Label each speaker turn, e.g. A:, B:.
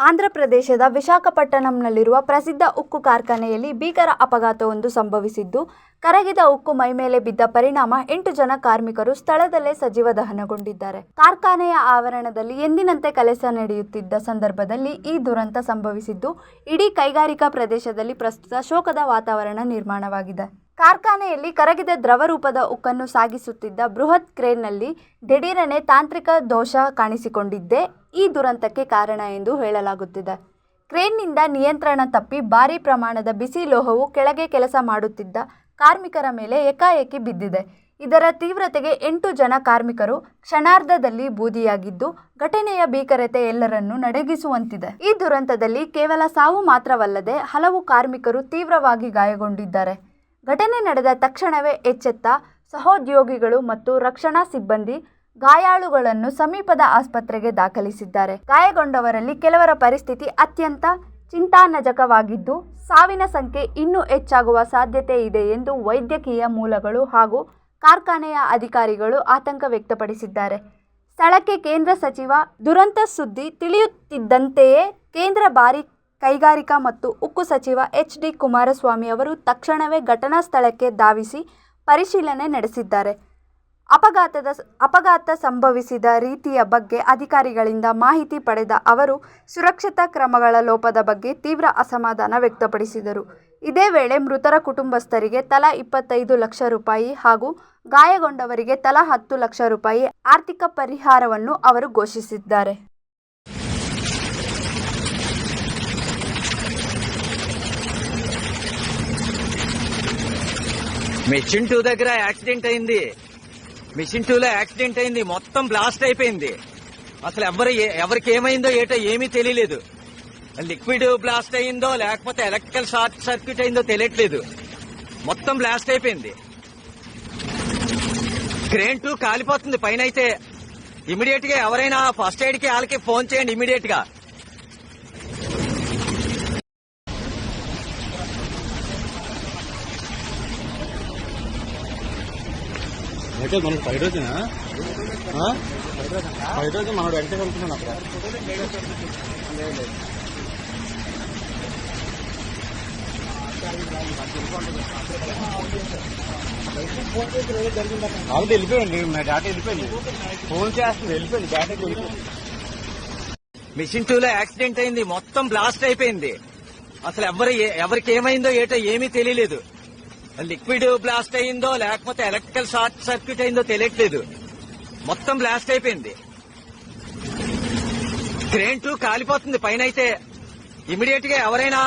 A: ಆಂಧ್ರಪ್ರದೇಶದ ವಿಶಾಖಪಟ್ಟಣಂನಲ್ಲಿರುವ ಪ್ರಸಿದ್ಧ ಉಕ್ಕು ಕಾರ್ಖಾನೆಯಲ್ಲಿ ಭೀಕರ ಅಪಘಾತವೊಂದು ಸಂಭವಿಸಿದ್ದು, ಕರಗಿದ ಉಕ್ಕು ಮೈಮೇಲೆ ಬಿದ್ದ ಪರಿಣಾಮ 8 ಜನ ಕಾರ್ಮಿಕರು ಸ್ಥಳದಲ್ಲೇ ಸಜೀವ ದಹನಗೊಂಡಿದ್ದಾರೆ. ಕಾರ್ಖಾನೆಯ ಆವರಣದಲ್ಲಿ ಎಂದಿನಂತೆ ಕೆಲಸ ನಡೆಯುತ್ತಿದ್ದ ಸಂದರ್ಭದಲ್ಲಿ ಈ ದುರಂತ ಸಂಭವಿಸಿದ್ದು, ಇಡೀ ಕೈಗಾರಿಕಾ ಪ್ರದೇಶದಲ್ಲಿ ಪ್ರಸ್ತುತ ಶೋಕದ ವಾತಾವರಣ ನಿರ್ಮಾಣವಾಗಿದೆ. ಕಾರ್ಖಾನೆಯಲ್ಲಿ ಕರಗಿದ ದ್ರವ ರೂಪದ ಉಕ್ಕನ್ನು ಸಾಗಿಸುತ್ತಿದ್ದ ಬೃಹತ್ ಕ್ರೇನ್ನಲ್ಲಿ ದಿಢೀರನೆ ತಾಂತ್ರಿಕ ದೋಷ ಕಾಣಿಸಿಕೊಂಡಿದ್ದೇ ಈ ದುರಂತಕ್ಕೆ ಕಾರಣ ಎಂದು ಹೇಳಲಾಗುತ್ತಿದೆ. ಕ್ರೇನ್ನಿಂದ ನಿಯಂತ್ರಣ ತಪ್ಪಿ ಭಾರೀ ಪ್ರಮಾಣದ ಬಿಸಿ ಲೋಹವು ಕೆಳಗೆ ಕೆಲಸ ಮಾಡುತ್ತಿದ್ದ ಕಾರ್ಮಿಕರ ಮೇಲೆ ಏಕಾಏಕಿ ಬಿದ್ದಿದೆ. ಇದರ ತೀವ್ರತೆಗೆ 8 ಜನ ಕಾರ್ಮಿಕರು ಕ್ಷಣಾರ್ಧದಲ್ಲಿ ಬೂದಿಯಾಗಿದ್ದು, ಘಟನೆಯ ಭೀಕರತೆ ಎಲ್ಲರನ್ನೂ ನಡುಗಿಸುವಂತಿದೆ. ಈ ದುರಂತದಲ್ಲಿ ಕೇವಲ ಸಾವು ಮಾತ್ರವಲ್ಲದೆ ಹಲವು ಕಾರ್ಮಿಕರು ತೀವ್ರವಾಗಿ ಗಾಯಗೊಂಡಿದ್ದಾರೆ. ಘಟನೆ ನಡೆದ ತಕ್ಷಣವೇ ಎಚ್ಚೆತ್ತ ಸಹೋದ್ಯೋಗಿಗಳು ಮತ್ತು ರಕ್ಷಣಾ ಸಿಬ್ಬಂದಿ ಗಾಯಾಳುಗಳನ್ನು ಸಮೀಪದ ಆಸ್ಪತ್ರೆಗೆ ದಾಖಲಿಸಿದ್ದಾರೆ. ಗಾಯಗೊಂಡವರಲ್ಲಿ ಕೆಲವರ ಪರಿಸ್ಥಿತಿ ಅತ್ಯಂತ ಚಿಂತಾಜನಕವಾಗಿದ್ದು, ಸಾವಿನ ಸಂಖ್ಯೆ ಇನ್ನೂ ಹೆಚ್ಚಾಗುವ ಸಾಧ್ಯತೆ ಇದೆ ಎಂದು ವೈದ್ಯಕೀಯ ಮೂಲಗಳು ಹಾಗೂ ಕಾರ್ಖಾನೆಯ ಅಧಿಕಾರಿಗಳು ಆತಂಕ ವ್ಯಕ್ತಪಡಿಸಿದ್ದಾರೆ. ಸ್ಥಳಕ್ಕೆ ಕೇಂದ್ರ ಸಚಿವ ದುರಂತ ಸುದ್ದಿ ತಿಳಿಯುತ್ತಿದ್ದಂತೆಯೇ ಕೇಂದ್ರ ಭಾರೀ ಕೈಗಾರಿಕಾ ಮತ್ತು ಉಕ್ಕು ಸಚಿವ ಎಚ್.ಡಿ. ಕುಮಾರಸ್ವಾಮಿ ಅವರು ತಕ್ಷಣವೇ ಘಟನಾ ಸ್ಥಳಕ್ಕೆ ಧಾವಿಸಿ ಪರಿಶೀಲನೆ ನಡೆಸಿದ್ದಾರೆ. ಅಪಘಾತ ಸಂಭವಿಸಿದ ರೀತಿಯ ಬಗ್ಗೆ ಅಧಿಕಾರಿಗಳಿಂದ ಮಾಹಿತಿ ಪಡೆದ ಅವರು ಸುರಕ್ಷತಾ ಕ್ರಮಗಳ ಲೋಪದ ಬಗ್ಗೆ ತೀವ್ರ ಅಸಮಾಧಾನ ವ್ಯಕ್ತಪಡಿಸಿದರು. ಇದೇ ವೇಳೆ ಮೃತರ ಕುಟುಂಬಸ್ಥರಿಗೆ ತಲಾ 25 ಲಕ್ಷ ರೂಪಾಯಿ ಹಾಗೂ ಗಾಯಗೊಂಡವರಿಗೆ ತಲಾ 10 ಲಕ್ಷ ರೂಪಾಯಿ ಆರ್ಥಿಕ ಪರಿಹಾರವನ್ನು ಅವರು ಘೋಷಿಸಿದ್ದಾರೆ.
B: మిషన్ 2 దగ్గర యాక్సిడెంట్ అయింది. మిషన్ 2లో యాక్సిడెంట్ అయింది. మొత్తం బ్లాస్ట్ అయిపోయింది. అసలు ఎవరికి ఏమైందో ఏటో ఏమీ తెలియలేదు. లిక్విడ్ బ్లాస్ట్ అయిందో లేకపోతే ఎలక్ట్రికల్ షార్ట్ సర్క్యూట్ అయిందో తెలియట్లేదు. మొత్తం బ్లాస్ట్ అయిపోయింది. క్రేన్ 2 కాలిపోతుంది పైన. అయితే ఇమీడియట్ గా ఎవరైనా ఫస్ట్ ఎయిడ్ కి వాళ్ళకి ఫోన్ చేయండి ఇమీడియట్ గా.
C: అయితే మనకు 5 రోజునా 5 రోజు మనం వెంటనే వెళ్తున్నాం. అక్కడ ఆల్రెడీ వెళ్ళిపోయింది. డేటా వెళ్ళిపోయింది. ఫోన్ చేస్తుంది వెళ్ళిపోయింది. డేటా వెళ్ళిపోయింది.
B: మిషన్ 2లో యాక్సిడెంట్ అయింది. మొత్తం బ్లాస్ట్ అయిపోయింది. అసలు ఎవరికి ఏమైందో ఏటో ఏమీ తెలియలేదు. లిక్విడ్ బ్లాస్ట్ అయిందో లేకపోతే ఎలక్ట్రికల్ షార్ట్ సర్క్యూట్ అయిందో తెలియట్లేదు. మొత్తం బ్లాస్ట్ అయిపోయింది. క్రేన్ 2 కాలిపోతుంది పైన. అయితే ఇమీడియట్ గా ఎవరైనా